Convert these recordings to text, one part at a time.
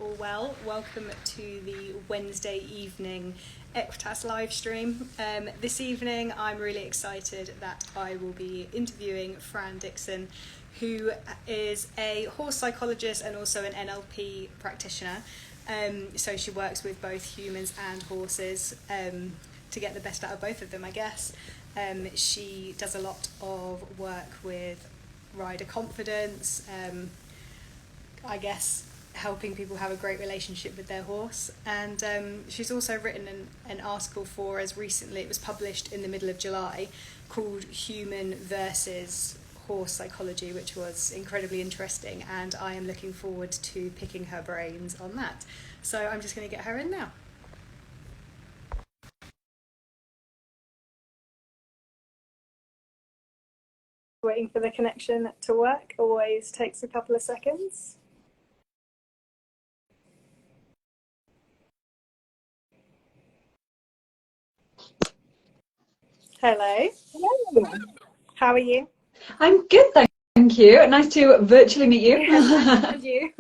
all well. Welcome to the Wednesday evening Equitas live stream. This evening I'm really excited that I will be interviewing Fran Dixon, who is a horse psychologist and also an NLP practitioner. So she works with both humans and horses to get the best out of both of them, I guess. She does a lot of work with rider confidence, I guess helping people have a great relationship with their horse, and she's also written an article for us recently. It was published in the middle of July, called Human versus Horse Psychology, which was incredibly interesting, and I am looking forward to picking her brains on that. So I'm just going to get her in now. Waiting for the connection to work always takes a couple of seconds. Hello. Hello. How are you? I'm good, thank you. Nice to virtually meet you. And you.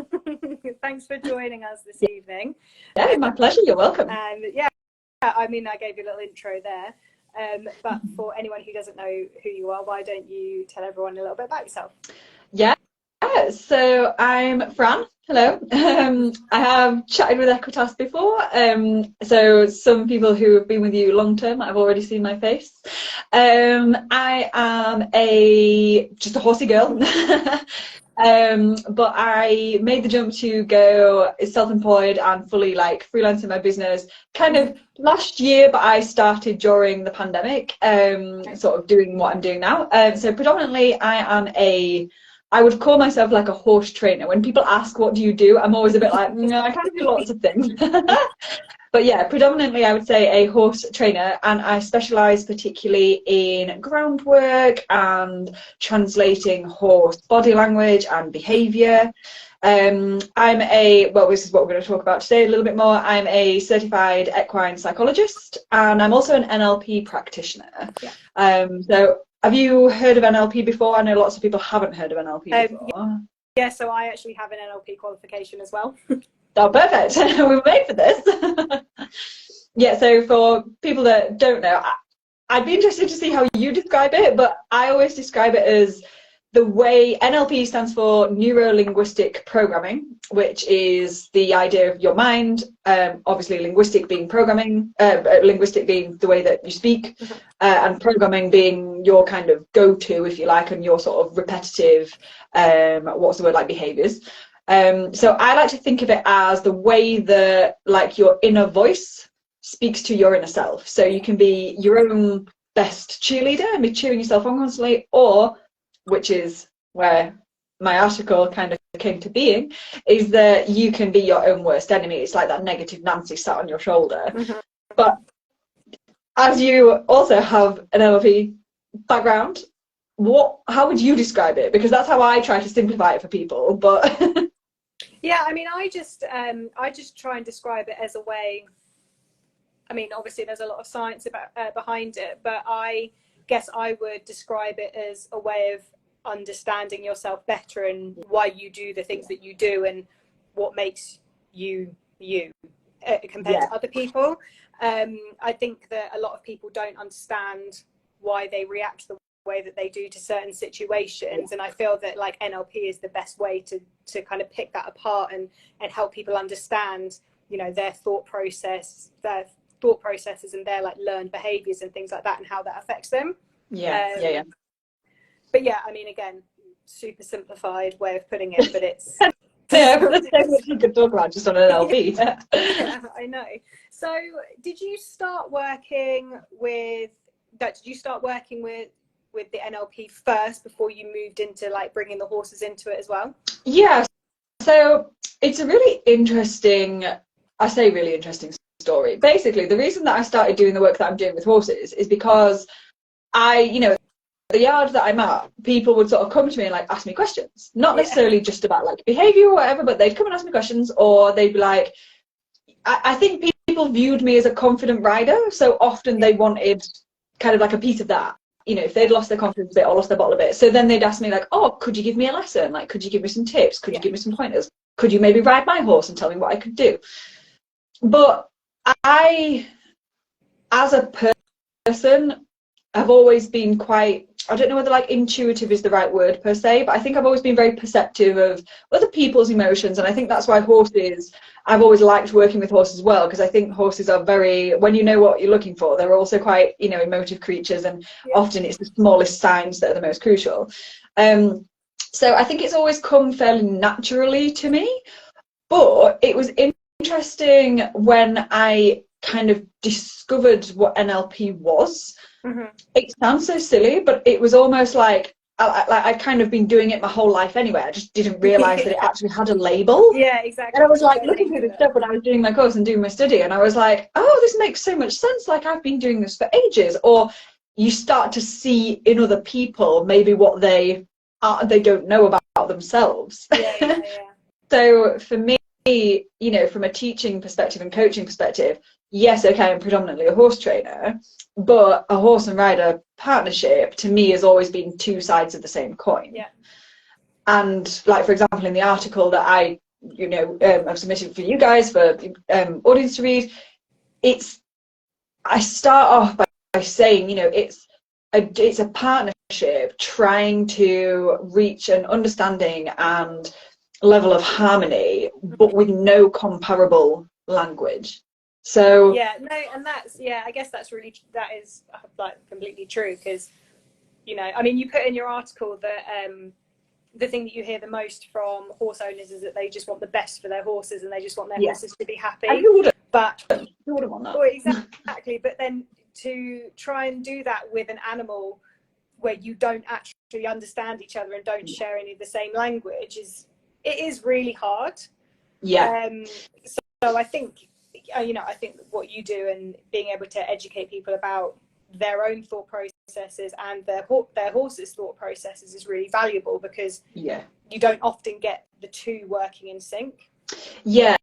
Thanks for joining us this evening. Yeah, my pleasure. You're welcome. And yeah, I mean, I gave you a little intro there. But for anyone who doesn't know who you are, why don't you tell everyone a little bit about yourself? Yeah, so I'm Fran. Hello. I have chatted with Equitas before. So some people who have been with you long term, I've already seen my face. I am just a horsey girl. But I made the jump to go self-employed and fully like freelance in my business kind of last year, but I started during the pandemic, sort of doing what I'm doing now. So predominantly I would call myself like a horse trainer. When people ask what do you do, I'm always a bit like, no, I kind of do lots of things. But yeah, predominantly I would say a horse trainer, and I specialise particularly in groundwork and translating horse body language and behaviour. This is what we're going to talk about today a little bit more. I'm a certified equine psychologist, and I'm also an NLP practitioner. Yeah. So have you heard of NLP before? I know lots of people haven't heard of NLP before. Yeah, so I actually have an NLP qualification as well. Oh, perfect. We were made for this. Yeah, so for people that don't know, I'd be interested to see how you describe it, but I always describe it as the way NLP stands for neuro-linguistic programming, which is the idea of your mind, obviously linguistic being programming, linguistic being the way that you speak, and programming being your kind of go-to, if you like, and your sort of repetitive, behaviours. So I like to think of it as the way that like your inner voice speaks to your inner self. So you can be your own best cheerleader and be cheering yourself on constantly, or, which is where my article kind of came to being, is that you can be your own worst enemy. It's like that negative Nancy sat on your shoulder. But as you also have an NLP background, how would you describe it? Because that's how I try to simplify it for people. But yeah, I mean, I just try and describe it as a way. I mean, obviously there's a lot of science behind it, but I guess I would describe it as a way of understanding yourself better and why you do the things that you do and what makes you compared to other people. I think that a lot of people don't understand why they react the way that they do to certain situations, and I feel that like NLP is the best way to kind of pick that apart and help people understand, you know, their thought processes and their like learned behaviors and things like that and how that affects them. But yeah, I mean, again, super simplified way of putting it, but it's yeah, there's so much you could talk about just on an NLP. Yeah, I know. So did you start working with the NLP first before you moved into like bringing the horses into it as well? Yeah, so it's a really interesting story. Basically, the reason that I started doing the work that I'm doing with horses is because the yard that I'm at, people would sort of come to me and like ask me questions, not necessarily just about like behaviour or whatever, but they'd come and ask me questions, or they'd be like, I think people viewed me as a confident rider, so often they wanted kind of like a piece of that. You know, if they'd lost their confidence a bit or lost their bottle a bit, so then they'd ask me like, oh, could you give me a lesson? Like, could you give me some tips? Could you give me some pointers? could you maybe ride my horse and tell me what I could do? But I, as a person, have always been quite, I don't know whether like intuitive is the right word per se, but I think I've always been very perceptive of other people's emotions. And I think that's why horses, I've always liked working with horses as well, because I think horses are very, when you know what you're looking for, they're also quite, you know, emotive creatures, and often it's the smallest signs that are the most crucial. So I think it's always come fairly naturally to me, but it was interesting when I kind of discovered what NLP was. It sounds so silly, but it was almost like I'd kind of been doing it my whole life anyway. I just didn't realise that it actually had a label. Yeah, exactly. And I was like looking through this stuff when I was doing my course and doing my study, and I was like, oh, this makes so much sense. Like, I've been doing this for ages. Or you start to see in other people maybe what they don't know about themselves. Yeah. So for me, you know, from a teaching perspective and coaching perspective, yes, okay, I'm predominantly a horse trainer, but a horse and rider partnership to me has always been two sides of the same coin. Yeah. And like, for example, in the article that I, you know, I've submitted for you guys for audience to read, I start off by saying, you know, it's a partnership trying to reach an understanding and level of harmony, but with no comparable language. So yeah, no, and that's, yeah, I guess that is like completely true, because, you know, I mean, you put in your article that the thing that you hear the most from horse owners is that they just want the best for their horses, and they just want their horses to be happy. And who wouldn't? But who wouldn't want that? Well, exactly. But then to try and do that with an animal where you don't actually understand each other and don't share any of the same language is really hard. Yeah. So I think, you know, I think what you do and being able to educate people about their own thought processes and their horse's thought processes is really valuable, because you don't often get the two working in sync. Yeah,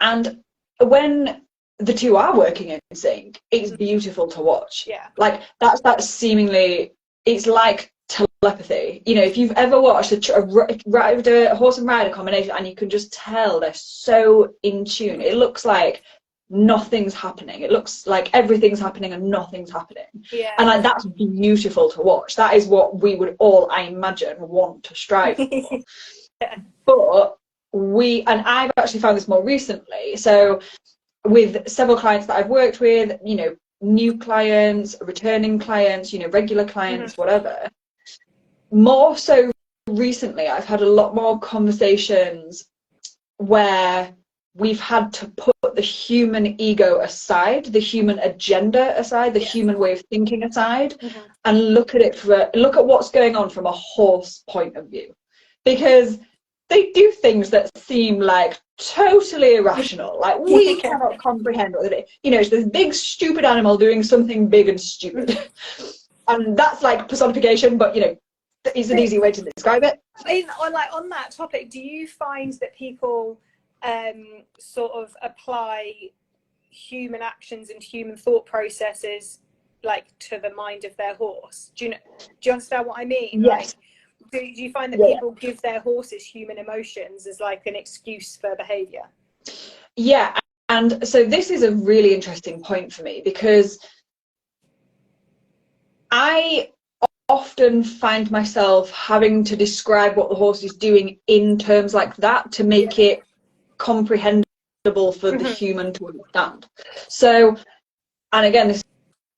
and when the two are working in sync, it's beautiful to watch. Yeah, like that's seemingly, it's like telepathy. You know, if you've ever watched a horse and rider combination, and you can just tell they're so in tune. It looks like nothing's happening. It looks like everything's happening and nothing's happening. Yeah. And like, that's beautiful to watch. That is what we would all, I imagine, want to strive for. But I've actually found this more recently. So with several clients that I've worked with, you know, new clients, returning clients, you know, regular clients, whatever. More so recently, I've had a lot more conversations where we've had to put the human ego aside, the human agenda aside, the human way of thinking aside, and look at what's going on from a horse point of view, because they do things that seem like totally irrational. Like, we cannot comprehend what they do. You know, it's this big stupid animal doing something big and stupid, and that's like personification. But you know, it's an easy way to describe it. On that topic, do you find that people sort of apply human actions and human thought processes like to the mind of their horse? Do you understand what I mean? Yes. Like, do you find that people give their horses human emotions as like an excuse for behavior? Yeah, and so this is a really interesting point for me, because I often find myself having to describe what the horse is doing in terms like that to make it comprehensible for the human to understand. So, and again, this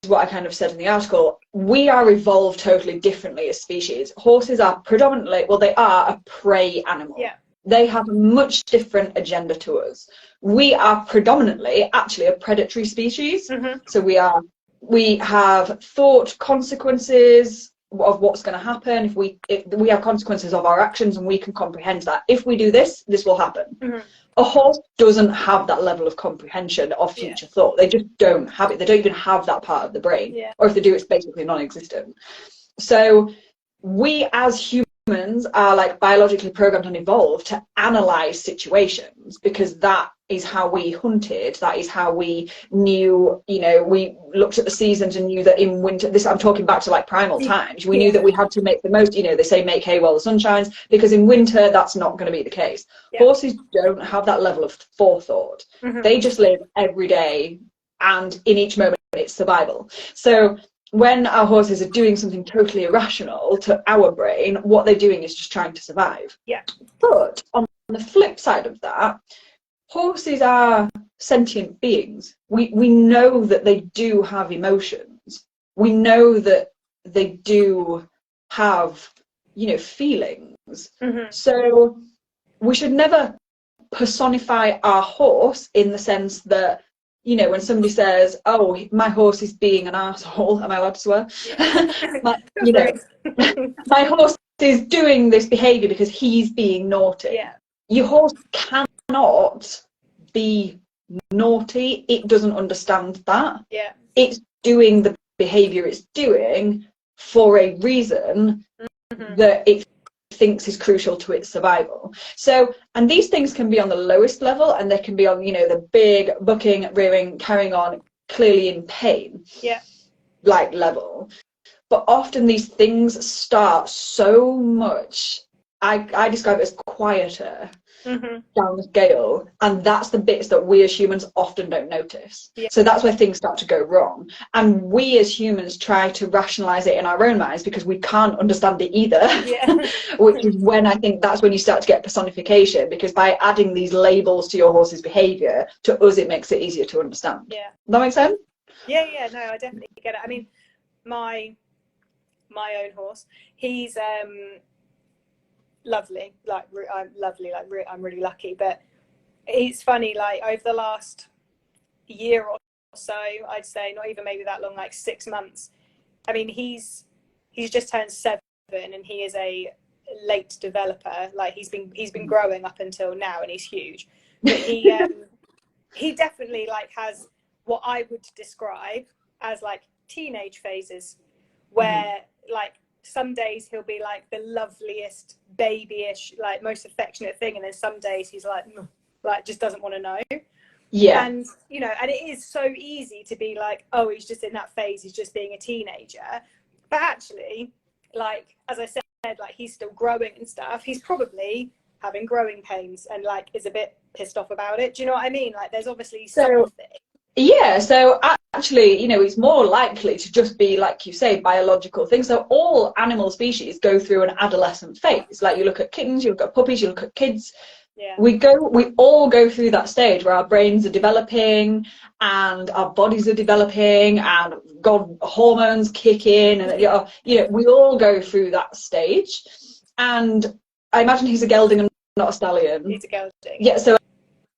is what I kind of said in the article, we are evolved totally differently as species. Horses are predominantly, well, they are a prey animal. Yeah. They have a much different agenda to us. We are predominantly actually a predatory species. So we have thought consequences of what's going to happen. If we have consequences of our actions, and we can comprehend that. If we do this, this will happen. A horse doesn't have that level of comprehension of future thought. They just don't have it. They don't even have that part of the brain. Or if they do, it's basically non-existent. So we as humans are like biologically programmed and evolved to analyze situations, because that is how we hunted. That is how we knew, you know, we looked at the seasons and knew that in winter, this I'm talking back to like primal times, we knew that we had to make the most, you know, they say make hay while the sun shines, because in winter that's not going to be the case. Horses don't have that level of forethought. They just live every day, and in each moment it's survival. So when our horses are doing something totally irrational to our brain, what they're doing is just trying to survive. But on the flip side of that, horses are sentient beings. We know that they do have emotions. We know that they do have, you know, feelings. So we should never personify our horse in the sense that, you know, when somebody says, oh, my horse is being an arsehole, am I allowed to swear? You know, my horse is doing this behaviour because he's being naughty. Your horse cannot be naughty. It doesn't understand that. It's doing the behaviour it's doing for a reason that it thinks is crucial to its survival. So, and these things can be on the lowest level, and they can be on, you know, the big bucking, rearing, carrying on, clearly in pain, like level. But often these things start so much, I describe it as quieter down the scale, and that's the bits that we as humans often don't notice. So that's where things start to go wrong, and we as humans try to rationalize it in our own minds because we can't understand it either. Which is when I think that's when you start to get personification, because by adding these labels to your horse's behavior, to us it makes it easier to understand. Does that make sense? No, I definitely get it. I mean, my own horse, he's lovely, like I'm lovely, like I'm really lucky. But it's funny, like over the last year or so, I'd say, not even maybe that long, like 6 months. I mean, he's just turned 7, and he is a late developer. Like he's been growing up until now, and he's huge. But he definitely like has what I would describe as like teenage phases, where like some days he'll be like the loveliest, babyish, like most affectionate thing, and then some days he's like just doesn't want to know. And you know, and it is so easy to be like, oh, he's just in that phase, he's just being a teenager. But actually, like as I said, like he's still growing and stuff. He's probably having growing pains and like is a bit pissed off about it. Do you know what I mean? Like there's obviously something. So actually, you know, it's more likely to just be, like you say, biological things. So all animal species go through an adolescent phase. Like you look at kittens, you look at puppies, you look at kids. We all go through that stage where our brains are developing and our bodies are developing and hormones kick in, and you know, we all go through that stage. And I imagine he's a gelding and not a stallion. He's a gelding. Yeah, so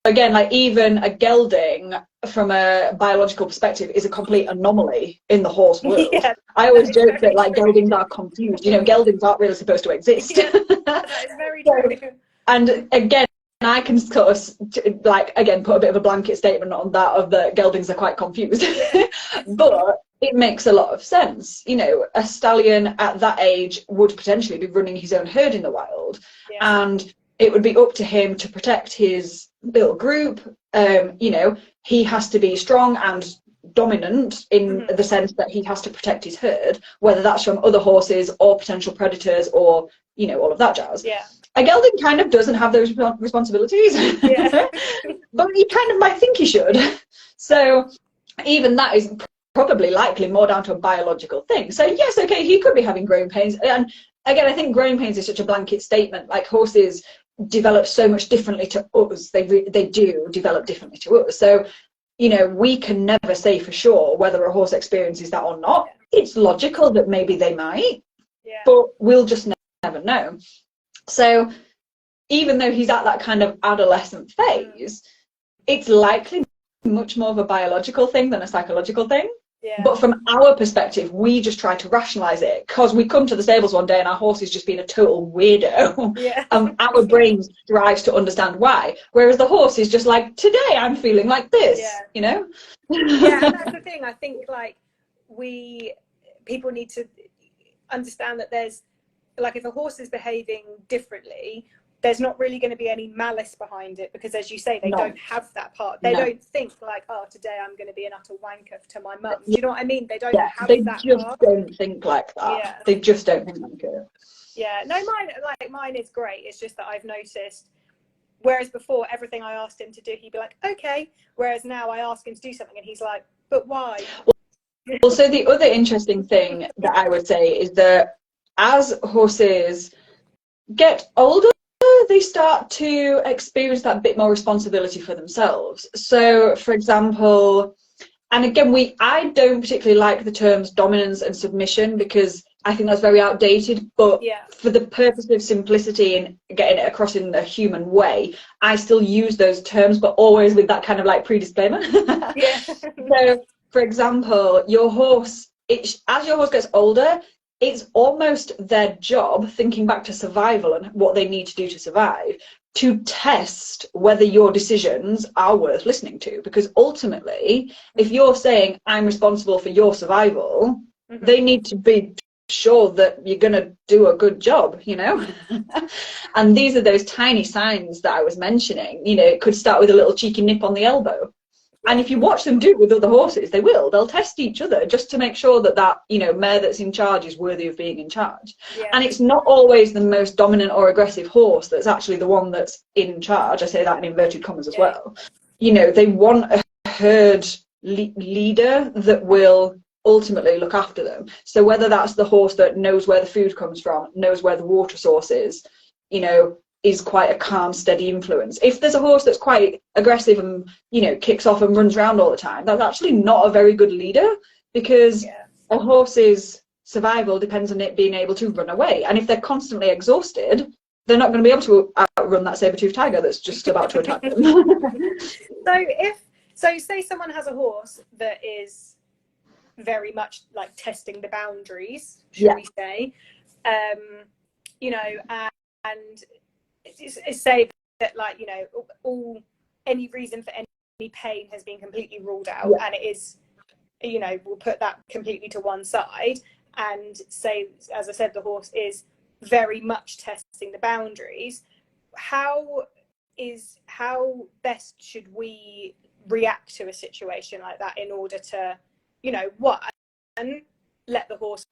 again, like even a gelding from a biological perspective is a complete anomaly in the horse world. I always joke that like geldings are confused. You know, geldings aren't really supposed to exist. That is very true. And again, I can sort of like again put a bit of a blanket statement on that of the geldings are quite confused. But it makes a lot of sense. You know, a stallion at that age would potentially be running his own herd in the wild, and it would be up to him to protect his little group. You know, he has to be strong and dominant in the sense that he has to protect his herd, whether that's from other horses or potential predators or, you know, all of that jazz. A gelding kind of doesn't have those responsibilities, but he kind of might think he should. So even that is probably likely more down to a biological thing. So yes, okay, he could be having growing pains. And again, I think growing pains is such a blanket statement. Like horses develop so much differently to us. They do develop differently to us. So, you know, we can never say for sure whether a horse experiences that or not. It's logical that maybe they might, but we'll just never know. So even though he's at that kind of adolescent phase, it's likely much more of a biological thing than a psychological thing. But from our perspective, we just try to rationalize it because we come to the stables one day and our horse is just being a total weirdo. And our brain strives to understand why. Whereas the horse is just like, today I'm feeling like this, you know? And that's the thing. I think like people need to understand that there's, like if a horse is behaving differently, there's not really going to be any malice behind it, because as you say, they don't have that part. They don't think like, oh, today I'm going to be an utter wanker to my mum. Do you know what I mean? They don't have they that just part. don't think like that. Yeah. They just don't think like it. Yeah, no, mine is great. It's just that I've noticed, whereas before everything I asked him to do, he'd be like, okay. Whereas now I ask him to do something and he's like, but why? Well, so the other interesting thing that I would say is that as horses get older, they start to experience that bit more responsibility for themselves. So, for example, and again, I don't particularly like the terms dominance and submission, because I think that's very outdated, but for the purpose of simplicity and getting it across in a human way, I still use those terms, but always with that kind of like pre-disclaimer. Yeah. So, for example, your horse, as your horse gets older, it's almost their job, thinking back to survival and what they need to do to survive, to test whether your decisions are worth listening to. Because ultimately, if you're saying, I'm responsible for your survival, they need to be sure that you're going to do a good job, you know. And these are those tiny signs that I was mentioning. You know, it could start with a little cheeky nip on the elbow. And if you watch them do it with other horses, they'll test each other just to make sure that you know, mare that's in charge is worthy of being in charge. And it's not always the most dominant or aggressive horse that's actually the one that's in charge. I say that in inverted commas as well. You know, they want a herd leader that will ultimately look after them. So whether that's the horse that knows where the food comes from, knows where the water source is, you know, is quite a calm, steady influence. If there's a horse that's quite aggressive and, you know, kicks off and runs around all the time, that's actually not a very good leader, because a horse's survival depends on it being able to run away. And if they're constantly exhausted, they're not going to be able to outrun that saber-toothed tiger that's just about to attack them. So say someone has a horse that is very much like testing the boundaries, should we say, you know, and say that, like, you know, any reason for any pain has been completely ruled out, and it is, you know, we'll put that completely to one side, and say, as I said, the horse is very much testing the boundaries. How best should we react to a situation like that in order to, you know, let the horse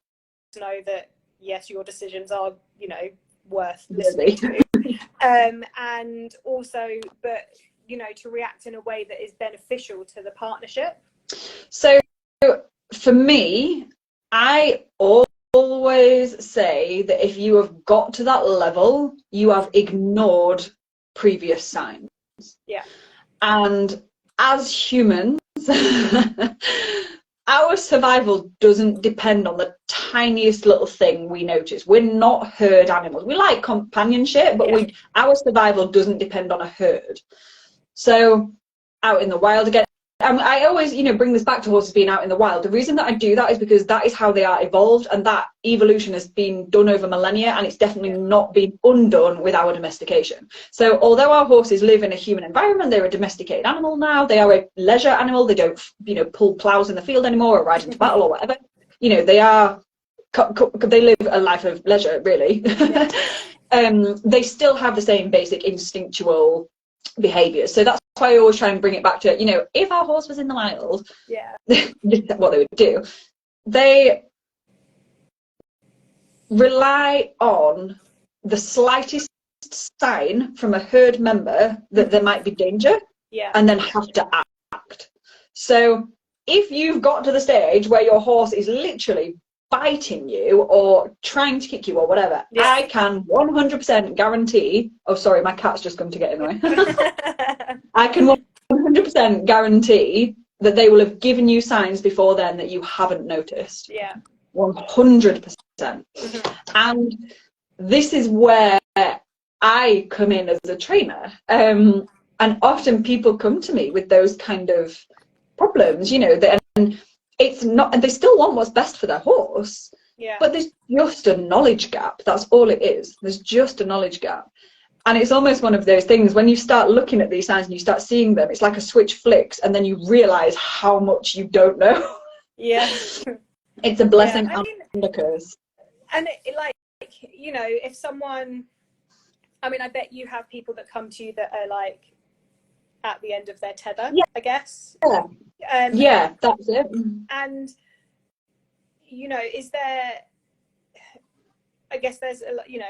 know that yes, your decisions are, you know, worth listening to, and also, but, you know, to react in a way that is beneficial to the partnership? So for me, I always say that if you have got to that level, you have ignored previous signs. And as humans, our survival doesn't depend on the tiniest little thing we notice. We're not herd animals. We like companionship, but our survival doesn't depend on a herd. So out in the wild again, I always, you know, bring this back to horses being out in the wild. The reason that I do that is because that is how they are evolved, and that evolution has been done over millennia, and it's definitely not been undone with our domestication. So although our horses live in a human environment, they're a domesticated animal now. They are a leisure animal. They don't, you know, pull plows in the field anymore or ride into battle or whatever. You know, they live a life of leisure, really. They still have the same basic instinctual behaviors. So that's why I always try and bring it back to, you know, if our horse was in the wild, what they would do, they rely on the slightest sign from a herd member that there might be danger, and then have to act. So if you've got to the stage where your horse is literally biting you or trying to kick you or whatever, I can 100% guarantee, oh sorry, my cat's just come to get in the way. I can 100% guarantee that they will have given you signs before then that you haven't noticed. 100%. And this is where I come in as a trainer, and often people come to me with those kind of problems, you know, and it's not, and they still want what's best for their horse, but there's just a knowledge gap. That's all it is. There's just a knowledge gap. And it's almost one of those things, when you start looking at these signs and you start seeing them, it's like a switch flicks and then you realize how much you don't know. It's a blessing and a curse. And like, you know, if someone I mean, I bet you have people that come to you that are like at the end of their tether, Yeah. I guess. Yeah, that's it. And, you know, is there, I guess there's a lot, you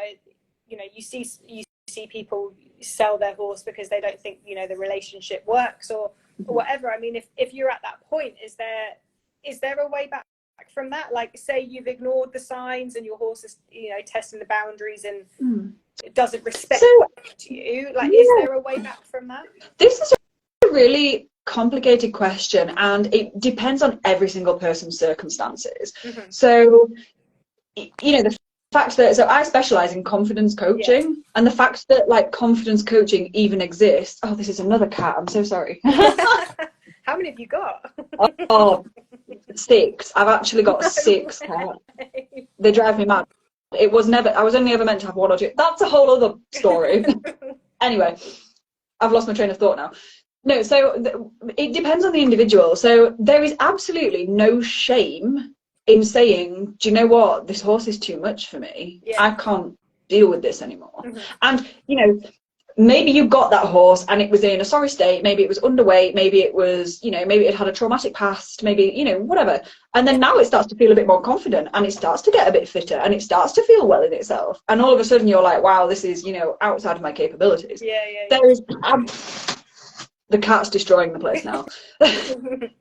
see people sell their horse because they don't think, you know, the relationship works or whatever. I mean, if you're at that point, is there a way back from that? Like, say you've ignored the signs and your horse is, you know, testing the boundaries and it doesn't respect you. Like, is there a way back from that? This is a really complicated question, and it depends on every single person's circumstances. So, you know, the fact that, so I specialize in confidence coaching, and the fact that like confidence coaching even exists. Oh, this is another cat. I'm so sorry. How many have you got? Oh, 6. I've actually got 6 cats. They drive me mad. I was only ever meant to have 1 or 2. That's a whole other story. Anyway, I've lost my train of thought now. No, so it depends on the individual. So there is absolutely no shame in saying, do you know what, this horse is too much for me. I can't deal with this anymore. And, you know, maybe you got that horse and it was in a sorry state, maybe it was underweight, maybe it was, you know, maybe it had a traumatic past, maybe, you know, whatever. And then now it starts to feel a bit more confident and it starts to get a bit fitter and it starts to feel well in itself. And all of a sudden you're like, wow, this is, you know, outside of my capabilities. There is, the cat's destroying the place now.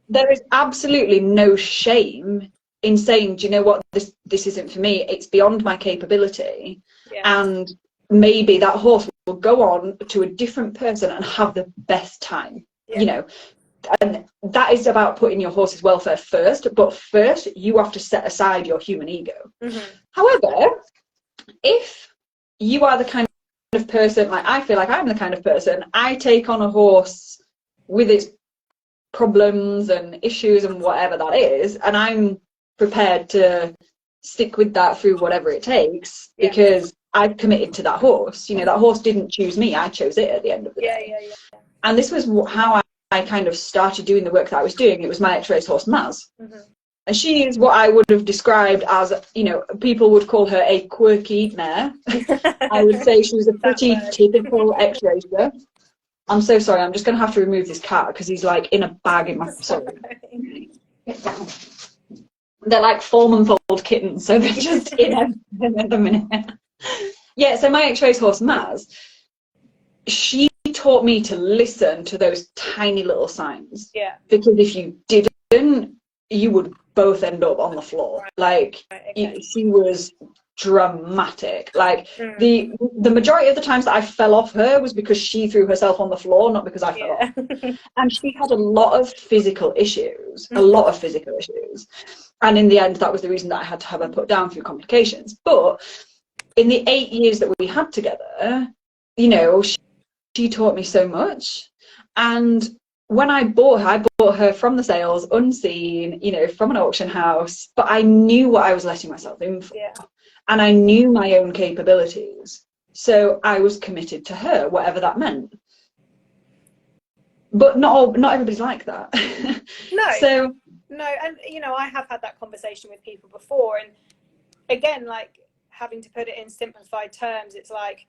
There is absolutely no shame in saying, do you know what, this isn't for me, it's beyond my capability. And maybe that horse will go on to a different person and have the best time, you know. And that is about putting your horse's welfare first, but first you have to set aside your human ego. However, if you are the kind of person, like I feel like I'm the kind of person, I take on a horse with its problems and issues and whatever that is, and I'm prepared to stick with that through whatever it takes, because I've committed to that horse. You know, that horse didn't choose me, I chose it at the end of the day. And this was how I kind of started doing the work that I was doing. It was my ex-race horse Maz. And she is what I would have described as, you know, people would call her a quirky mare. I would say she was a pretty typical ex-racer. I'm so sorry, I'm just going to have to remove this cat because he's like in a bag in my... Sorry. Get down. They're like 4-month-old kittens, so they're just in at the minute. Yeah, so my ex-race horse Maz, she taught me to listen to those tiny little signs. Because if you didn't, you would both end up on the floor. Like, she was dramatic. Like, the majority of the times that I fell off her was because she threw herself on the floor, not because I fell off. And she had a lot of physical issues, and in the end that was the reason that I had to have her put down through complications. But in the 8 years that we had together, you know, she taught me so much. And when I bought her from the sales, unseen, you know, from an auction house, but I knew what I was letting myself in for. And I knew my own capabilities. So I was committed to her, whatever that meant. But not everybody's like that. No, and, you know, I have had that conversation with people before. And again, like, having to put it in simplified terms, it's like,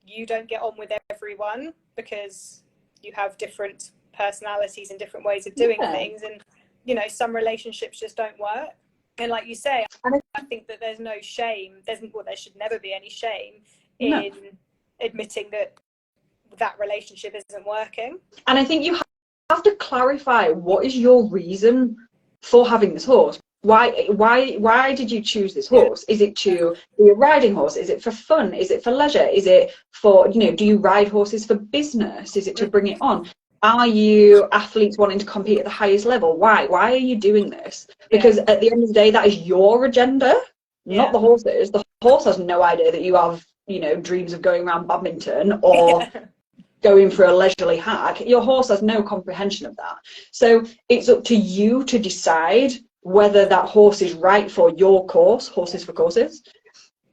you don't get on with everyone because you have different personalities and different ways of doing things. And, you know, some relationships just don't work. And like you say, I think that there's no shame. There should never be any shame in admitting that relationship isn't working. And I think you have to clarify, what is your reason for having this horse? Why did you choose this horse? Is it to be a riding horse? Is it for fun? Is it for leisure? Is it for, you know, do you ride horses for business? Is it to bring it on? Are you athletes wanting to compete at the highest level? Why are you doing this? Because at the end of the day, that is your agenda, not the horse's. The horse has no idea that you have, you know, dreams of going around badminton or going for a leisurely hike. Your horse has no comprehension of that. So it's up to you to decide whether that horse is right for your course, horses for courses,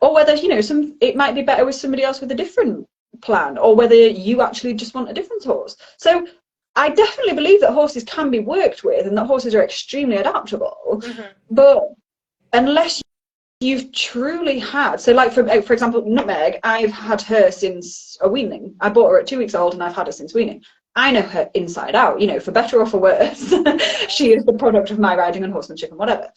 or whether, you know, it might be better with somebody else with a different plan, or whether you actually just want a different horse. So I definitely believe that horses can be worked with and that horses are extremely adaptable. But unless you've truly had, so like for example, Nutmeg, I've had her since a weaning. I bought her at 2 weeks old and I've had her since weaning. I know her inside out, you know, for better or for worse. She is the product of my riding and horsemanship and whatever.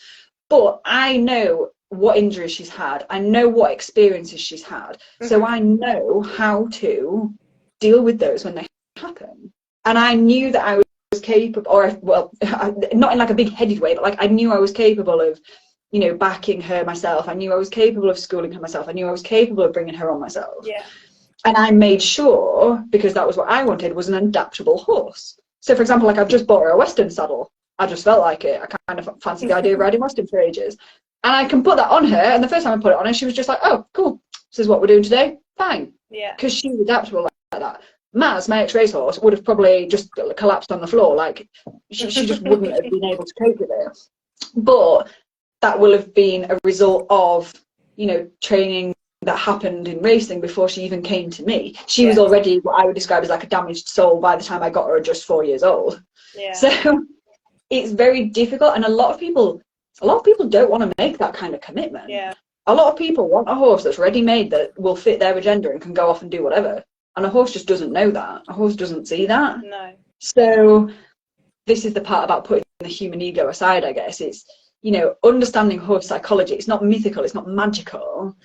But I know what injuries she's had. I know what experiences she's had. So I know how to deal with those when they happen. And I knew that I was capable, or well, not in like a big headed way, but like I knew I was capable of, you know, backing her myself. I knew I was capable of schooling her myself. I knew I was capable of bringing her on myself. Yeah. And I made sure, because that was what I wanted, was an adaptable horse. So for example, like I've just bought her a Western saddle. I just felt like it. I kind of fancied the idea of riding Western for ages. And I can put that on her. And the first time I put it on her, she was just like, oh, cool. This is what we're doing today. Fine. Yeah. Because she's adaptable like that. Maz, my ex-race horse, would have probably just collapsed on the floor. Like she just wouldn't have been able to cope with it. But that will have been a result of, you know, training that happened in racing before she even came to me. She was already what I would describe as like a damaged soul by the time I got her at just 4 years old. Yeah. So it's very difficult, and a lot of people don't want to make that kind of commitment. Yeah. A lot of people want a horse that's ready-made, that will fit their agenda and can go off and do whatever. And a horse just doesn't know that. A horse doesn't see that. No. So this is the part about putting the human ego aside, I guess. It's, you know, understanding horse psychology. It's not mythical, it's not magical.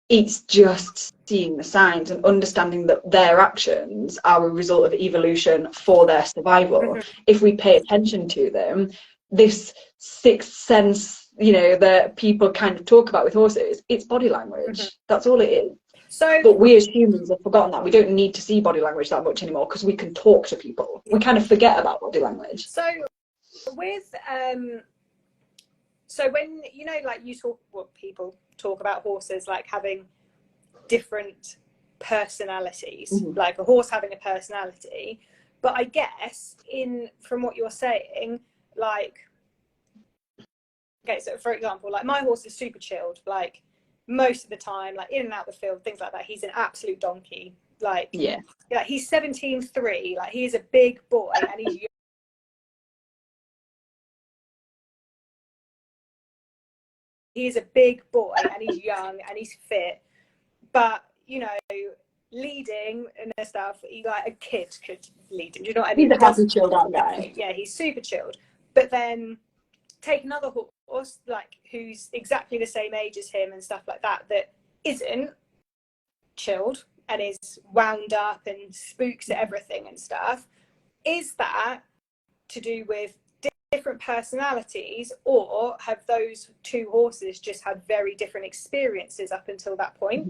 It's just seeing the signs and understanding that their actions are a result of evolution for their survival. If we pay attention to them, this sixth sense, you know, that people kind of talk about with horses, it's body language. That's all it is. So, but we as humans have forgotten that. We don't need to see body language that much anymore because we can talk to people. We kind of forget about body language. So with so when, you know, like you talk, what people talk about horses like having different personalities, like a horse having a personality, but I guess from what you're saying, like, okay, so for example, like my horse is super chilled, like most of the time, like in and out the field, things like that. He's an absolute donkey. Like, yeah, he's 17.3, like he's a big boy and he's a big boy and he's young and he's fit, but you know, leading and stuff, like a kid could lead him. Do you know what I mean? He's a happy chilled out guy. Yeah, he's super chilled. But then take another horse like who's exactly the same age as him and stuff like that, that isn't chilled and is wound up and spooks at everything and stuff. Is that to do with different personalities, or have those two horses just had very different experiences up until that point?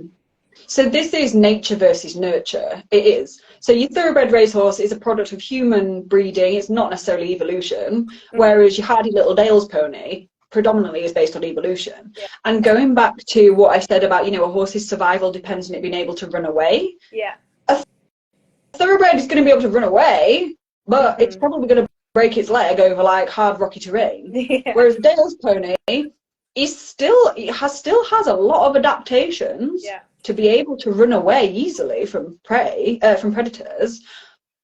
So this is nature versus nurture. It is. So your thoroughbred racehorse is a product of human breeding. It's not necessarily evolution. Whereas your hardy little Dales pony predominantly is based on evolution. Yeah. And going back to what I said about, you know, a horse's survival depends on it being able to run away. Yeah. A thoroughbred is going to be able to run away, but it's probably going to break its leg over like hard rocky terrain. Yeah. Whereas Dale's pony still has a lot of adaptations. Yeah. To be able to run away easily from from predators,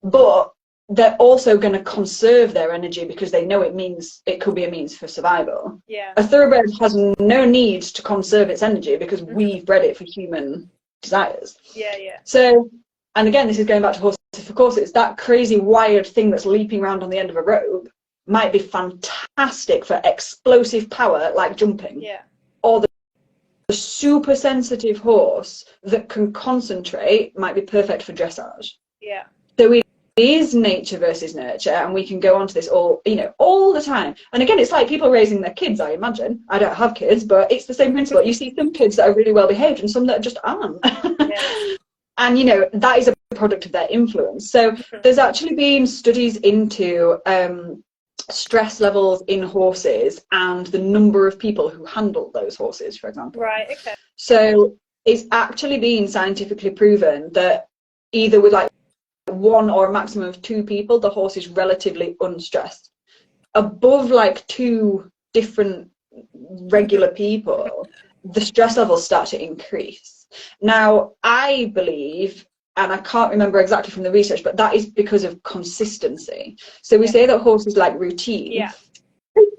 but they're also going to conserve their energy because they know it could be a means for survival. Yeah. A thoroughbred has no need to conserve its energy because we've bred it for human desires. Yeah, yeah. So, and again, this is going back to horses for courses. That crazy wired thing that's leaping around on the end of a rope might be fantastic for explosive power, like jumping. Yeah. Or the super sensitive horse that can concentrate might be perfect for dressage. Yeah. So it is nature versus nurture, and we can go on to this all the time. And again, it's like people raising their kids, I imagine. I don't have kids, but it's the same principle. You see some kids that are really well behaved and some that just aren't. Yeah. And, you know, that is a product of their influence. So there's actually been studies into stress levels in horses and the number of people who handle those horses, for example. Right, okay. So it's actually been scientifically proven that either with like one or a maximum of two people, the horse is relatively unstressed. Above like two different regular people, the stress levels start to increase. Now, I believe, and I can't remember exactly from the research, but that is because of consistency. So we say that horses like routine. Yeah.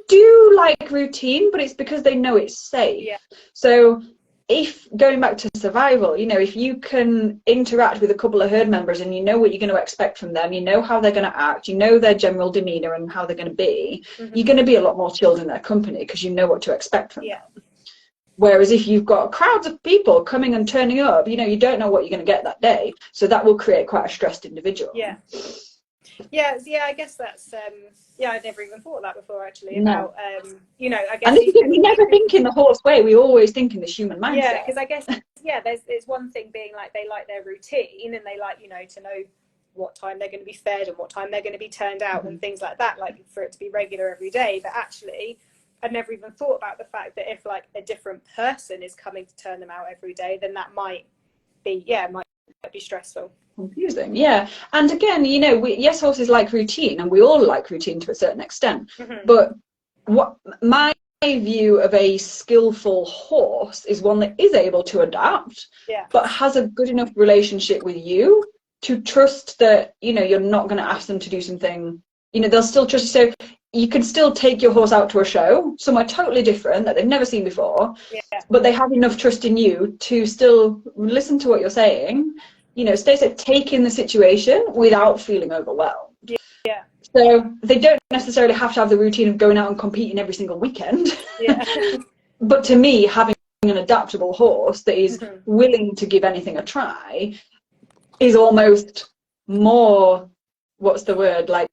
do like routine, but it's because they know it's safe. Yeah. So if going back to survival, you know, if you can interact with a couple of herd members and you know what you're going to expect from them, you know how they're going to act, you know their general demeanor and how they're going to be, you're going to be a lot more chilled in their company because you know what to expect from them. Whereas if you've got crowds of people coming and turning up, you know, you don't know what you're going to get that day. So that will create quite a stressed individual. Yeah. Yeah, I guess that's I'd never even thought of that before actually. No. About you know, I guess and we never think in the horse way, we always think in the human mindset. Yeah, because I guess there's one thing being like they like their routine and they like, you know, to know what time they're going to be fed and what time they're going to be turned out and things like that, like for it to be regular every day. But actually I'd never even thought about the fact that if like a different person is coming to turn them out every day, then that might be stressful. Confusing, yeah. And again, you know, yes, horses like routine, and we all like routine to a certain extent. But what my view of a skillful horse is one that is able to adapt, but has a good enough relationship with you to trust that, you know, you're not going to ask them to do something. You know, they'll still trust you. So you can still take your horse out to a show somewhere totally different that they've never seen before, but they have enough trust in you to still listen to what you're saying, you know, take in the situation without feeling overwhelmed. Yeah. So they don't necessarily have to have the routine of going out and competing every single weekend. Yeah. But to me, having an adaptable horse that is willing to give anything a try is almost more, what's the word, like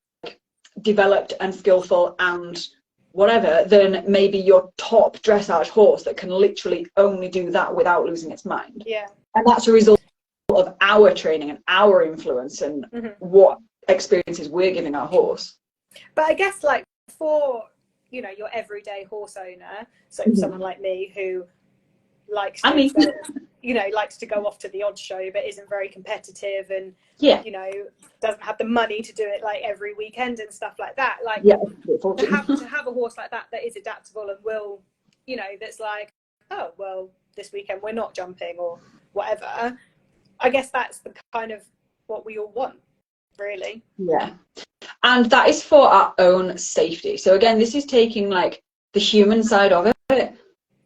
developed and skillful and whatever than maybe your top dressage horse that can literally only do that without losing its mind. Yeah. And that's a result of our training and our influence and what experiences we're giving our horse. But I guess like for, you know, your everyday horse owner, so someone like me who likes to go off to the odd show but isn't very competitive and you know, doesn't have the money to do it like every weekend and stuff like that, like to have a horse like that is adaptable and will, you know, that's like, oh well, this weekend we're not jumping or whatever. I guess that's the kind of what we all want, really. Yeah. And that is for our own safety. So again, this is taking like the human side of it.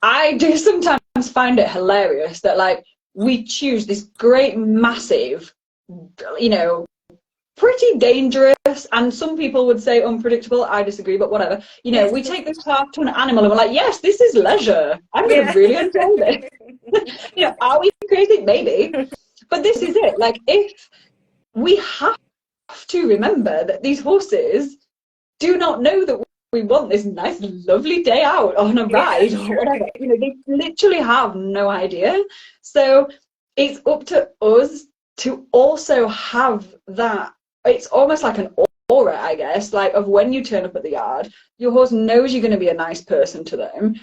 I do sometimes find it hilarious that like we choose this great massive, you know, pretty dangerous, and some people would say unpredictable. I disagree, but whatever. You know, we take this half ton animal and we're like, yes, this is leisure. I'm going to really enjoy this. You know, are we crazy? Maybe. But this is it. Like, if we have to remember that these horses do not know that we want this nice, lovely day out on a ride or whatever. You know, they literally have no idea. So it's up to us to also have that. It's almost like an aura, I guess, like of when you turn up at the yard, your horse knows you're going to be a nice person to them.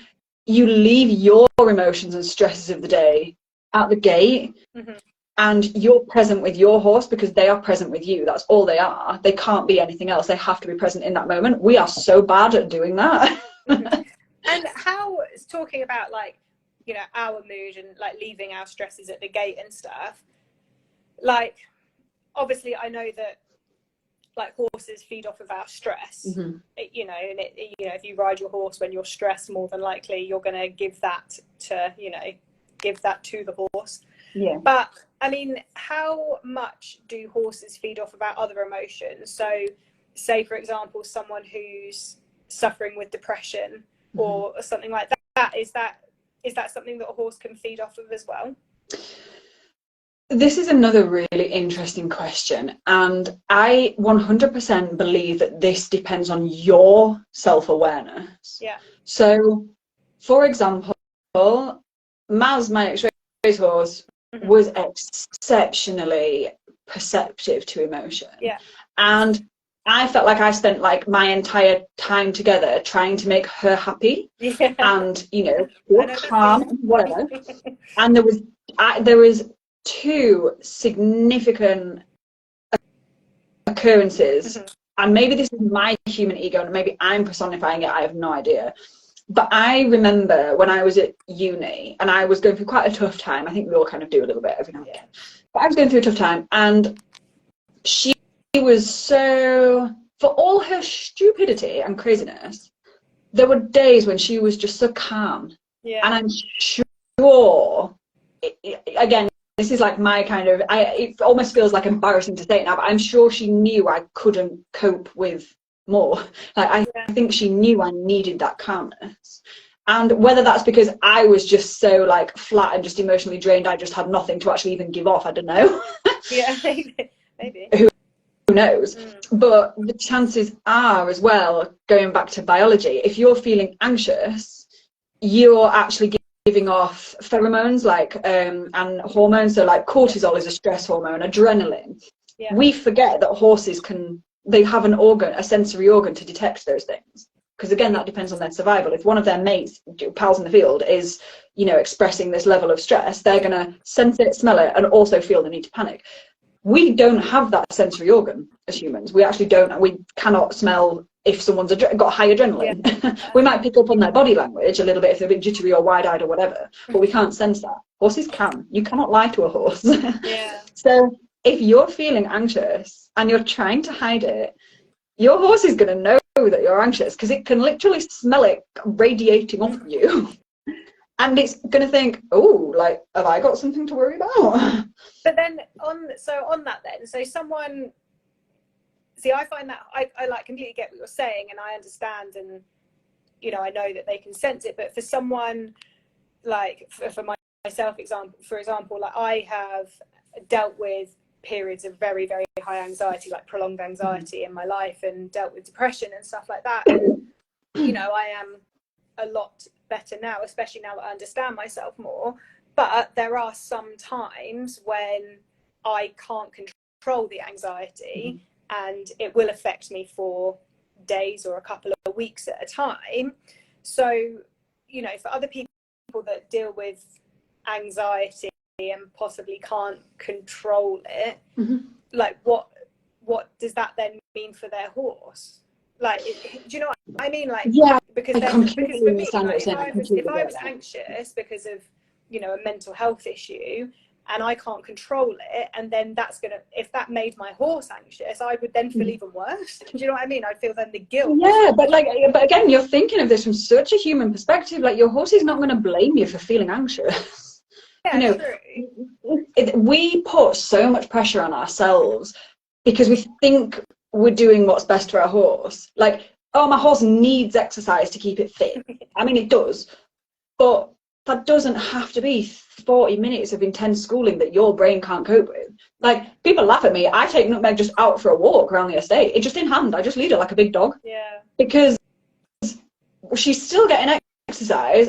You leave your emotions and stresses of the day at the gate. And you're present with your horse because they are present with you. That's all they are. They can't be anything else. They have to be present in that moment. We are so bad at doing that. And how, talking about like, you know, our mood and like leaving our stresses at the gate and stuff, like, obviously I know that like horses feed off of our stress, you know, and you know, if you ride your horse when you're stressed, more than likely you're going to give that to the horse. Yeah. But I mean, how much do horses feed off of our other emotions? So say, for example, someone who's suffering with depression or something like that, is that something that a horse can feed off of as well? This is another really interesting question, and I 100% believe that this depends on your self-awareness. Yeah. So, for example, Maz, my X-rays horse, was exceptionally perceptive to emotion. Yeah. And I felt like I spent like my entire time together trying to make her happy and, you know, calm and whatever. And there was two significant occurrences, and maybe this is my human ego and maybe I'm personifying it, I have no idea. But I remember when I was at uni and I was going through quite a tough time. I think we all kind of do a little bit every now and again. But I was going through a tough time, and she was so, for all her stupidity and craziness, there were days when she was just so calm. Yeah. And I'm sure, again, this is like my kind of, it almost feels like embarrassing to say it now, but I'm sure she knew I couldn't cope with more. Like, I think she knew I needed that calmness. And whether that's because I was just so like flat and just emotionally drained, I just had nothing to actually even give off, I don't know. Yeah, maybe. Who knows? But the chances are as well, going back to biology, if you're feeling anxious, you're actually giving off pheromones like and hormones. So like cortisol is a stress hormone, adrenaline. We forget that horses they have an organ, a sensory organ to detect those things. Because again, that depends on their survival. If one of their mates, pals in the field, is, you know, expressing this level of stress, they're going to sense it, smell it, and also feel the need to panic. We don't have that sensory organ as humans. We actually don't. We cannot smell if someone's got high adrenaline. Yeah. We might pick up on their body language a little bit if they're a bit jittery or wide-eyed or whatever, but we can't sense that. Horses can. You cannot lie to a horse. Yeah. So if you're feeling anxious and you're trying to hide it, your horse is going to know that you're anxious because it can literally smell it radiating off you. And it's going to think, oh, like, have I got something to worry about? But then on that then, so someone, see, I find that I like completely get what you're saying, and I understand, and, you know, I know that they can sense it. But for someone like, for myself, for example, like I have dealt with periods of very, very high anxiety, like prolonged anxiety in my life, and dealt with depression and stuff like that. And, you know, I am a lot better now, especially now that I understand myself more. But there are some times when I can't control the anxiety, and it will affect me for days or a couple of weeks at a time. So, you know, for other people that deal with anxiety and possibly can't control it, like what does that then mean for their horse? Like, do you know what I mean? Like, yeah, because for me, like, if I was anxious because of, you know, a mental health issue, and I can't control it, and then if that made my horse anxious, I would then feel even worse. Do you know what I mean? I'd feel then the guilt. Yeah, but again, you're thinking of this from such a human perspective. Like, your horse is not going to blame you for feeling anxious. Yeah, you know, we put so much pressure on ourselves because we think we're doing what's best for our horse. Like, oh, my horse needs exercise to keep it fit. I mean, it does, but that doesn't have to be 40 minutes of intense schooling that your brain can't cope with. Like, people laugh at me. I take Nutmeg just out for a walk around the estate. It's just in hand. I just lead her like a big dog. Yeah. Because she's still getting exercise.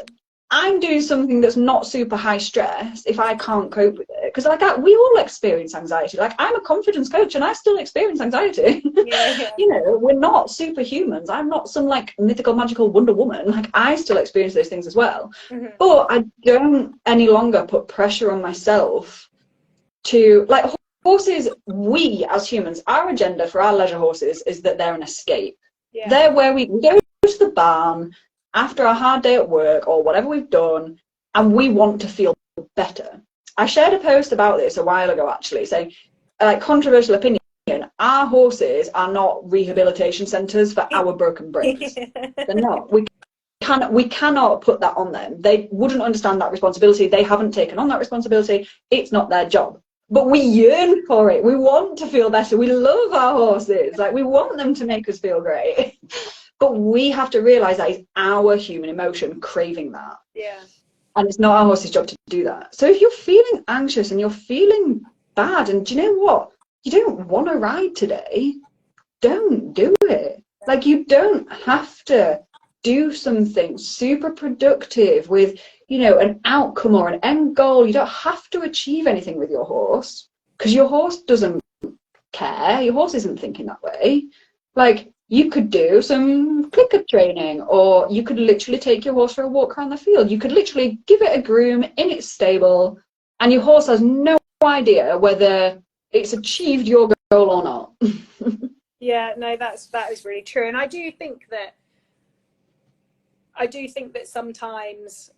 I'm doing something that's not super high stress if I can't cope with it. Because we all experience anxiety. Like, I'm a confidence coach and I still experience anxiety. Yeah. You know, we're not superhumans. I'm not some like mythical, magical Wonder Woman. Like, I still experience those things as well. But I don't any longer put pressure on myself to, like, horses, we as humans, our agenda for our leisure horses is that they're an escape. Yeah. They're where we go to the barn after a hard day at work or whatever we've done, and we want to feel better. I shared a post about this a while ago, actually, saying, like, controversial opinion, our horses are not rehabilitation centres for our broken brains. They're not. We cannot put that on them. They wouldn't understand that responsibility. They haven't taken on that responsibility. It's not their job. But we yearn for it. We want to feel better. We love our horses. Like, we want them to make us feel great. But we have to realise that is our human emotion craving that. Yeah. And it's not our horse's job to do that. So if you're feeling anxious and you're feeling bad, and do you know what? You don't want to ride today, don't do it. Like, you don't have to do something super productive with, you know, an outcome or an end goal. You don't have to achieve anything with your horse, because your horse doesn't care. Your horse isn't thinking that way. Like, you could do some clicker training, or you could literally take your horse for a walk around the field. You could literally give it a groom in its stable, and your horse has no idea whether it's achieved your goal or not. Yeah, no, that is really true. And I do think that sometimes,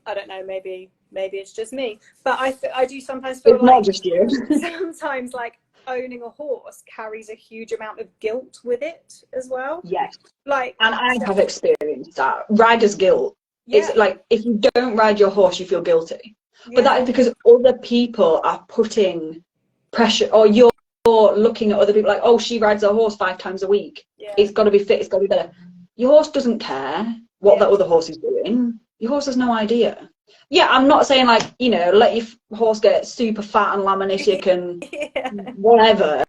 I don't know, maybe it's just me, but I do sometimes feel it's not just you. Sometimes, like, owning a horse carries a huge amount of guilt with it as well. Yes. Like, And I have experienced that. Rider's guilt. yeah. It's like, if you don't ride your horse, you feel guilty. But that Yeah. is because other people are putting pressure, or you're looking at other people like, oh, she rides her horse 5 times a week. Yeah. It's got to be fit, it's got to be better. Your horse doesn't care what that other horse is doing. Your horse has no idea. Yeah, I'm not saying like, you know, let your horse get super fat and laminitic and Yeah. whatever.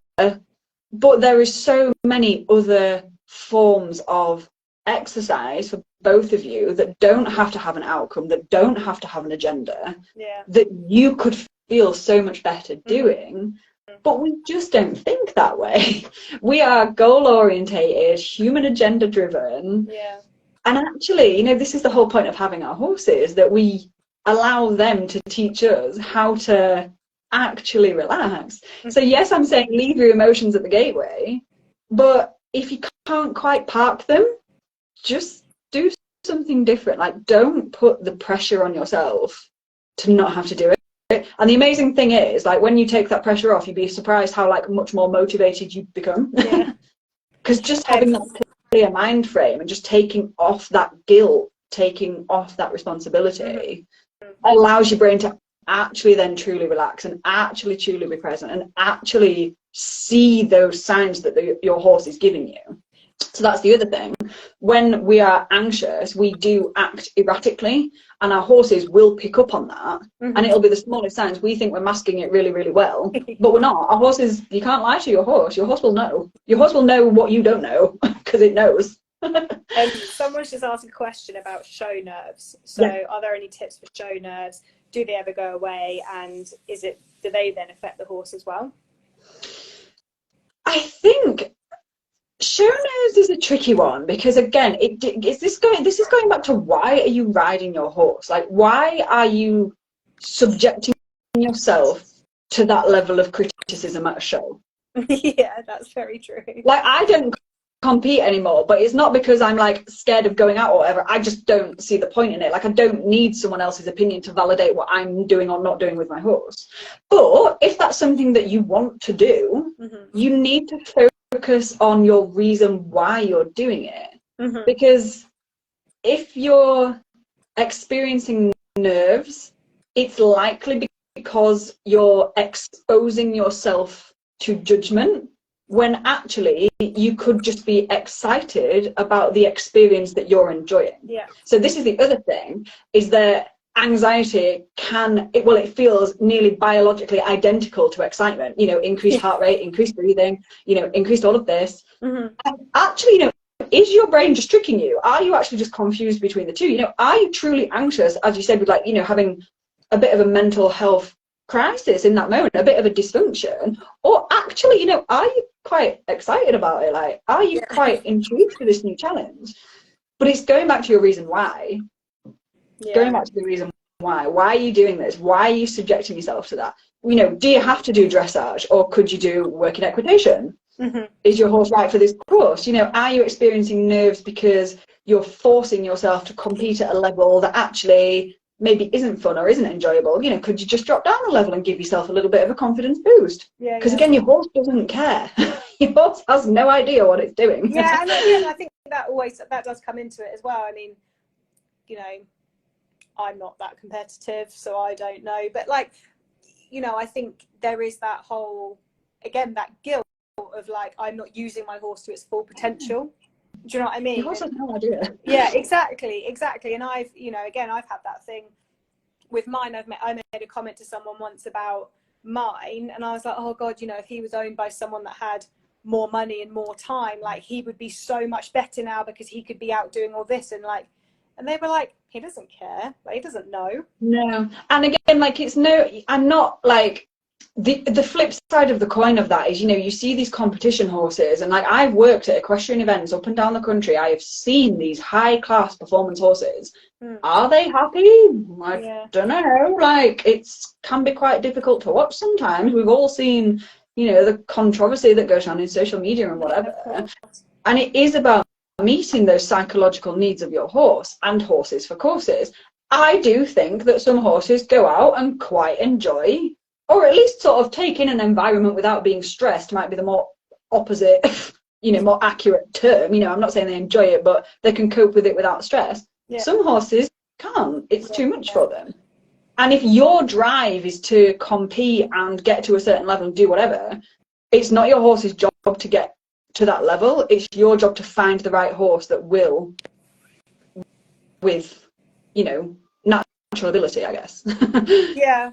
But there is so many other forms of exercise for both of you that don't have to have an outcome, that don't have to have an agenda, Yeah. that you could feel so much better doing. But we just don't think that way. We are goal orientated, human agenda driven. Yeah. And actually, you know, this is the whole point of having our horses, that we allow them to teach us how to actually relax. So yes, I'm saying leave your emotions at the gateway, but if you can't quite park them, just do something different. Like, don't put the pressure on yourself to not have to do it. And the amazing thing is, like, when you take that pressure off, you'd be surprised how like much more motivated you become. Yeah. Because just having that clear mind frame and just taking off that guilt, taking off that responsibility, allows your brain to actually then truly relax and actually truly be present and actually see those signs that your horse is giving you. So that's the other thing. When we are anxious, we do act erratically, and our horses will pick up on that. And it'll be the smallest signs. We think we're masking it really, really well, but we're not. Our horses, you can't lie to your horse. Your horse will know. Your horse will know what you don't know, because it knows. Someone's just asked a question about show nerves. So are there any tips for show nerves? Do they ever go away? And do they then affect the horse as well? I think show nerves is a tricky one, because again, this is going back to, why are you riding your horse? Like, why are you subjecting yourself to that level of criticism at a show? Yeah, that's very true. Like, I don't compete anymore, but it's not because I'm like scared of going out or whatever. I just don't see the point in it. Like, I don't need someone else's opinion to validate what I'm doing or not doing with my horse. But if that's something that you want to do, you need to focus on your reason why you're doing it. Because if you're experiencing nerves, it's likely because you're exposing yourself to judgment, when actually you could just be excited about the experience that you're enjoying. Yeah. So this is the other thing, is that anxiety it feels nearly biologically identical to excitement. You know, increased heart rate, increased breathing, you know, increased all of this. And actually, you know, is your brain just tricking you? Are you actually just confused between the two? You know, are you truly anxious, as you said, with like, you know, having a bit of a mental health crisis in that moment, a bit of a dysfunction? Or actually, you know, are you quite excited about it? Like, are you quite intrigued for this new challenge? But it's going back to your reason why. Going back to the reason why are you doing this? Why are you subjecting yourself to that? You know, do you have to do dressage, or could you do work in equitation? Is your horse right for this course? You know, are you experiencing nerves because you're forcing yourself to compete at a level that actually maybe isn't fun or isn't enjoyable? You know, could you just drop down a level and give yourself a little bit of a confidence boost? Because again, your horse doesn't care. Your horse has no idea what it's doing. Yeah, and again, I think that does come into it as well. I mean, you know, I'm not that competitive, so I don't know. But like, you know, I think there is that whole, again, that guilt of like, I'm not using my horse to its full potential. Do you know what I mean? Your horse has no idea. Yeah, exactly. And I've, you know, again, I've had that thing with mine. I made a comment to someone once about mine, and I was like, oh God, you know, if he was owned by someone that had more money and more time, like, he would be so much better now because he could be out doing all this. And like, and they were like, he doesn't care, like, he doesn't know. No. And again, like, I'm not like, the flip side of the coin of that is, you know, you see these competition horses, and like, I've worked at equestrian events up and down the country. I have seen these high class performance horses. Are they happy? I don't know. Like, can be quite difficult to watch sometimes. We've all seen, you know, the controversy that goes on in social media and whatever. And it is about meeting those psychological needs of your horse, and horses for courses. I do think that some horses go out and quite enjoy or at least sort of take in an environment without being stressed might be the more opposite, more accurate term. I'm not saying they enjoy it, but they can cope with it without stress. Yeah. Some horses can't. It's too much for them. And if your drive is to compete and get to a certain level and do whatever, it's not your horse's job to get to that level. It's your job to find the right horse that will, with, natural ability, I guess. yeah,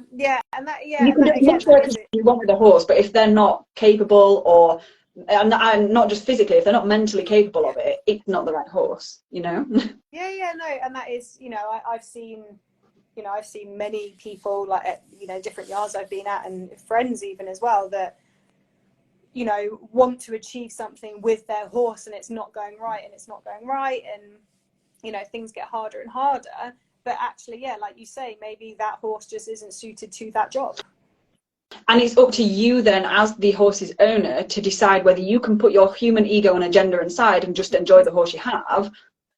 and that, yeah. You can do as much work as you want with a horse, but if they're not capable, or and not just physically, if they're not mentally capable of it, it's not the right horse. Yeah, no, and that is, I've seen. I've seen many people, like at different yards I've been at, and friends even as well, that want to achieve something with their horse, and it's not going right, and things get harder and harder. But actually, yeah, like you say, maybe that horse just isn't suited to that job. And it's up to you then, as the horse's owner, to decide whether you can put your human ego and agenda aside and just enjoy the horse you have,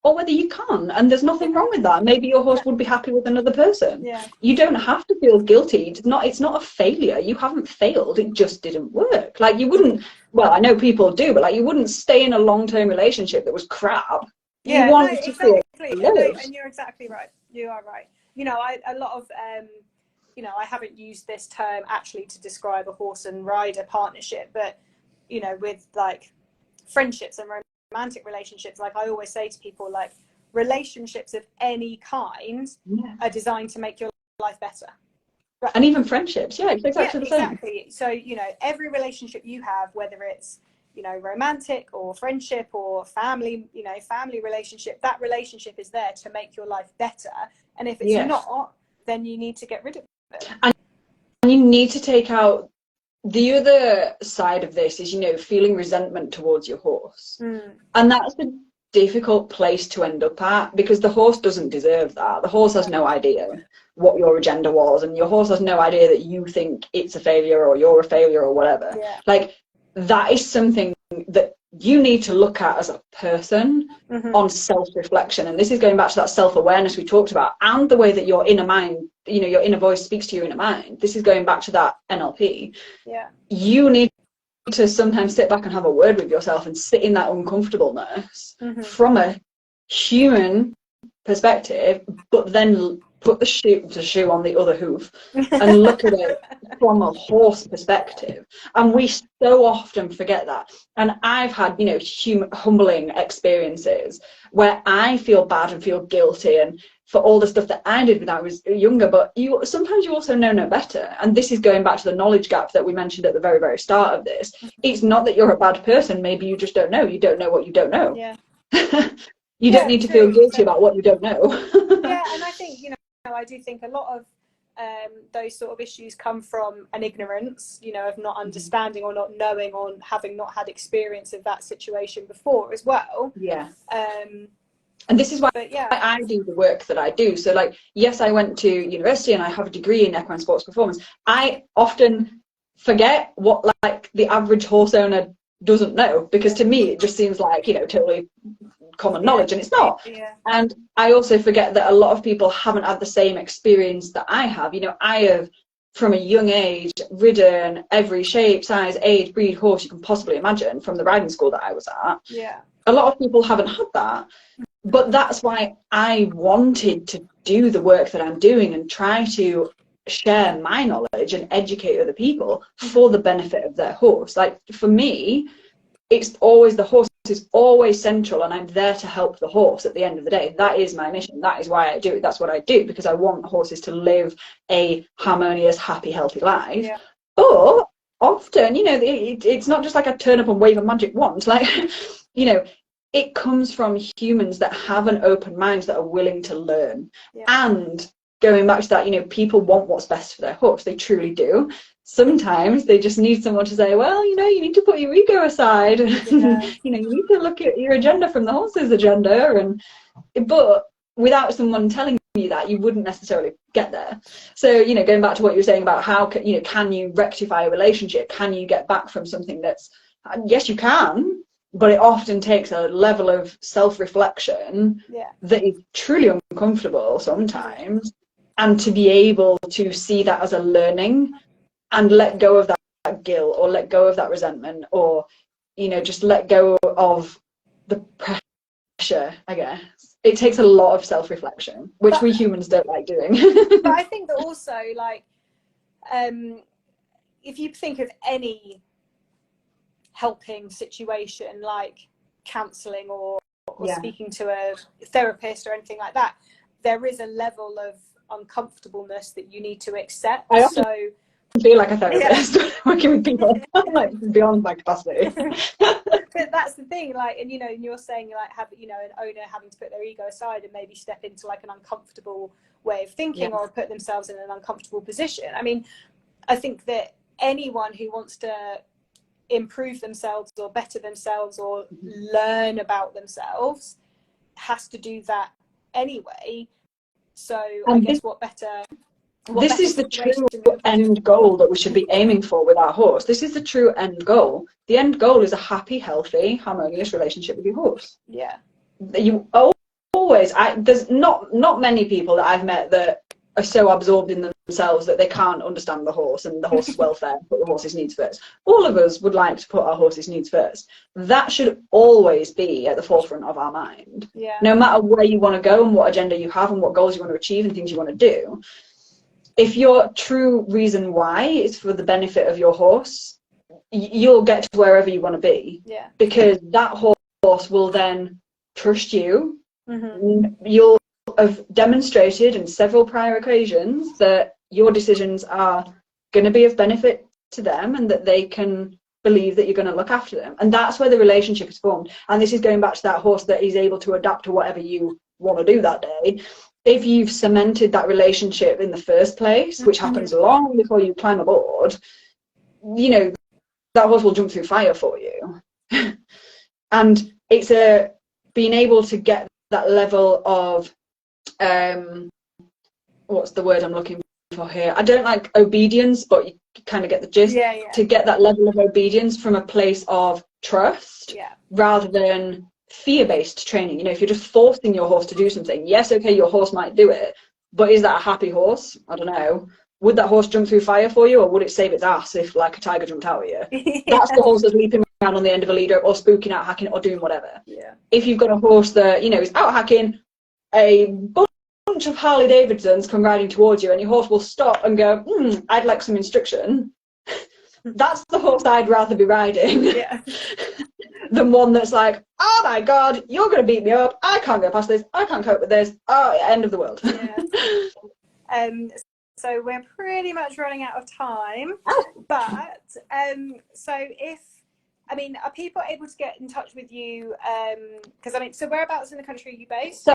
or whether you can't. And there's nothing wrong with that. Maybe your horse would be happy with another person. Yeah. You don't have to feel guilty. It's not a failure. You haven't failed. It just didn't work. Like, you wouldn't, well, I know people do, but like, you wouldn't stay in a long-term relationship that was crap. Yeah, you wanted to feel loved. And you're exactly right. You are right. A lot of I haven't used this term actually to describe a horse and rider partnership, but with like friendships and romantic relationships, like I always say to people, like, relationships of any kind are designed to make your life better. Right? And even friendships, it's exactly the same. Exactly. So every relationship you have, whether it's romantic or friendship or family relationship, that relationship is there to make your life better. And if it's not, then you need to get rid of it. And you need to take out the other side of this is, feeling resentment towards your horse. And that's a difficult place to end up at, because the horse doesn't deserve that. The horse has no idea what your agenda was, and your horse has no idea that you think it's a failure or you're a failure or whatever. Yeah. Like, that is something that you need to look at as a person on self-reflection. And this is going back to that self-awareness we talked about, and the way that your inner mind, your inner voice speaks to your inner mind. This is going back to that NLP. Yeah. You need to sometimes sit back and have a word with yourself and sit in that uncomfortableness from a human perspective, but then put the shoe on the other hoof and look at it from a horse perspective. And we so often forget that. And I've had, humbling experiences where I feel bad and feel guilty and for all the stuff that I did when I was younger, but sometimes you also know no better. And this is going back to the knowledge gap that we mentioned at the very, very start of this. It's not that you're a bad person, maybe you just don't know. You don't know what you don't know. Yeah. You don't need to feel guilty about what you don't know. Yeah, and I think, I do think a lot of those sort of issues come from an ignorance, of not understanding or not knowing or having not had experience of that situation before as well. Yeah. And this is why I do the work that I do. So, like, yes, I went to university and I have a degree in equine sports performance. I often forget what, like, the average horse owner doesn't know, because to me it just seems like, totally common knowledge, and it's not. And I also forget that a lot of people haven't had the same experience that I have. I have, from a young age, ridden every shape, size, age, breed horse you can possibly imagine from the riding school that I was at. A lot of people haven't had that, but that's why I wanted to do the work that I'm doing and try to share my knowledge and educate other people for the benefit of their horse. Like, for me, it's always, the horse is always central, and I'm there to help the horse at the end of the day. That is my mission. That is why I do it. That's what I do, because I want horses to live a harmonious, happy, healthy life. But often, it's not just like I turn up and wave a magic wand. Like, it comes from humans that have an open mind, that are willing to learn. And going back to that, people want what's best for their horse. They truly do. Sometimes they just need someone to say, well, you need to put your ego aside. You need to look at your agenda from the horse's agenda. But without someone telling you that, you wouldn't necessarily get there. So, going back to what you were saying about how, can you rectify a relationship? Can you get back from something that's, yes, you can, but it often takes a level of self-reflection that is truly uncomfortable sometimes. And to be able to see that as a learning and let go of that guilt, or let go of that resentment, or, you know, just let go of the pressure, I guess. It takes a lot of self-reflection, which we humans don't like doing. But I think that also, like, if you think of any helping situation, like counselling or speaking to a therapist or anything like that, there is a level of uncomfortableness that you need to accept. I often feel like a therapist working with people. I'm like beyond my capacity. But that's the thing, like, and you know, and you're saying, like, have, you know, an owner having to put their ego aside and maybe step into like an uncomfortable way of thinking, or put themselves in an uncomfortable position. I mean, I think that anyone who wants to improve themselves or better themselves or learn about themselves has to do that anyway. So I guess this is the true end goal that we should be aiming for with our horse. This is the true end goal. The end goal is a happy, healthy, harmonious relationship with your horse. Yeah. You always, there's not many people that I've met that are so absorbed in themselves that they can't understand the horse and the horse's welfare, put the horse's needs first. All of us would like to put our horse's needs first. That should always be at the forefront of our mind. Yeah. No matter where you want to go and what agenda you have and what goals you want to achieve and things you want to do. If your true reason why is for the benefit of your horse, you'll get to wherever you want to be. Yeah. Because that horse will then trust you. Mm-hmm. You'll have demonstrated in several prior occasions that your decisions are going to be of benefit to them and that they can believe that you're going to look after them. And that's where the relationship is formed. And this is going back to that horse that is able to adapt to whatever you want to do that day. If you've cemented that relationship in the first place, which happens long before you climb aboard, you know, that horse will jump through fire for you. And it's being able to get that level of, what's the word I'm looking for here? I don't like obedience, but you kind of get the gist. Yeah. To get that level of obedience from a place of trust, rather than fear-based training. You know, if you're just forcing your horse to do something, yes, okay, your horse might do it, but is that a happy horse? I don't know. Would that horse jump through fire for you, or would it save its ass if like a tiger jumped out at you? That's the horse that's leaping around on the end of a leader, or spooking out, hacking, or doing whatever. If you've got a horse that, you know, is out hacking, a bunch of Harley Davidsons come riding towards you, and your horse will stop and go, I'd like some instruction. That's the horse I'd rather be riding. Than one that's like, oh my god, you're going to beat me up, I can't go past this, I can't cope with this, oh, end of the world. So we're pretty much running out of time, but so if, I mean, are people able to get in touch with you, because I mean, so whereabouts in the country are you based? So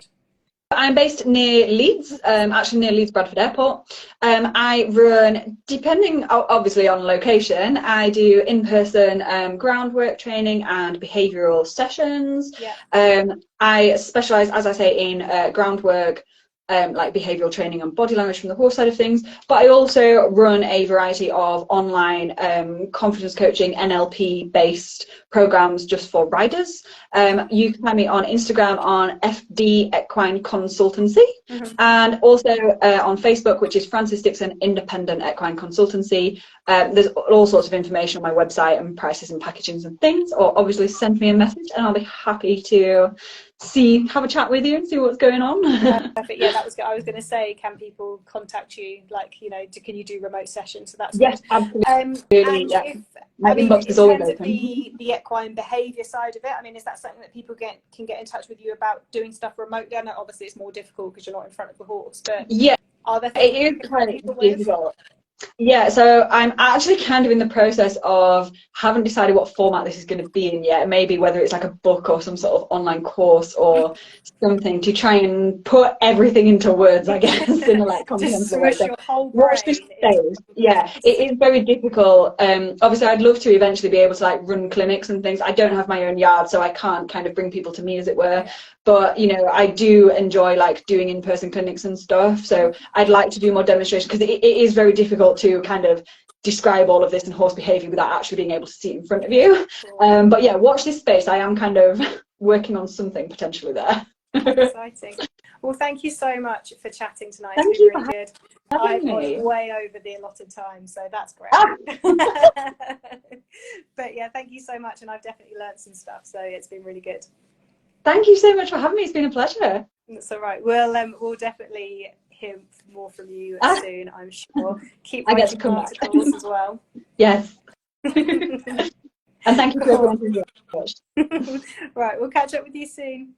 I'm based near Leeds, actually near Leeds Bradford Airport. I run, depending obviously on location, I do in-person groundwork training and behavioural sessions. I specialise, as I say, in groundwork, like behavioural training and body language from the horse side of things, but I also run a variety of online confidence coaching, NLP based programs just for riders. You can find me on Instagram on FD Equine Consultancy, and also on Facebook, which is Francis Dixon Independent Equine Consultancy. There's all sorts of information on my website and prices and packagings and things, or obviously send me a message and I'll be happy to have a chat with you and see what's going on. Perfect. Yeah, that was good. I was going to say, can people contact you, like, you know, can you do remote sessions? So that's yes, good. absolutely. If, my inbox is always open. The equine behaviour side of it, I mean, is that something that people can get in touch with you about, doing stuff remotely? I know obviously it's more difficult because you're not in front of the horse, but are there things it is kind of difficult. Yeah, so I'm actually kind of in the process of, haven't decided what format this is going to be in yet. Maybe whether it's like a book or some sort of online course or something, to try and put everything into words, I guess, in a like comprehensive way. Watch this space. Yeah, it is very difficult. Obviously, I'd love to eventually be able to like run clinics and things. I don't have my own yard, so I can't kind of bring people to me, as it were. But, you know, I do enjoy like doing in-person clinics and stuff. So I'd like to do more demonstrations, because it is very difficult to kind of describe all of this in horse behaviour without actually being able to see it in front of you. But yeah, watch this space. I am kind of working on something potentially there. Exciting. Well, thank you so much for chatting tonight. Thank It's you been for really good. having I've gone me. way over the allotted time, so that's great. Ah. But yeah, thank you so much, and I've definitely learned some stuff, so it's been really good. Thank you so much for having me. It's been a pleasure. That's all right. We'll definitely hear more from you soon, I'm sure. Keep I get to writing come back. articles as well. Yes. And thank you to everyone who watched. Right, we'll catch up with you soon.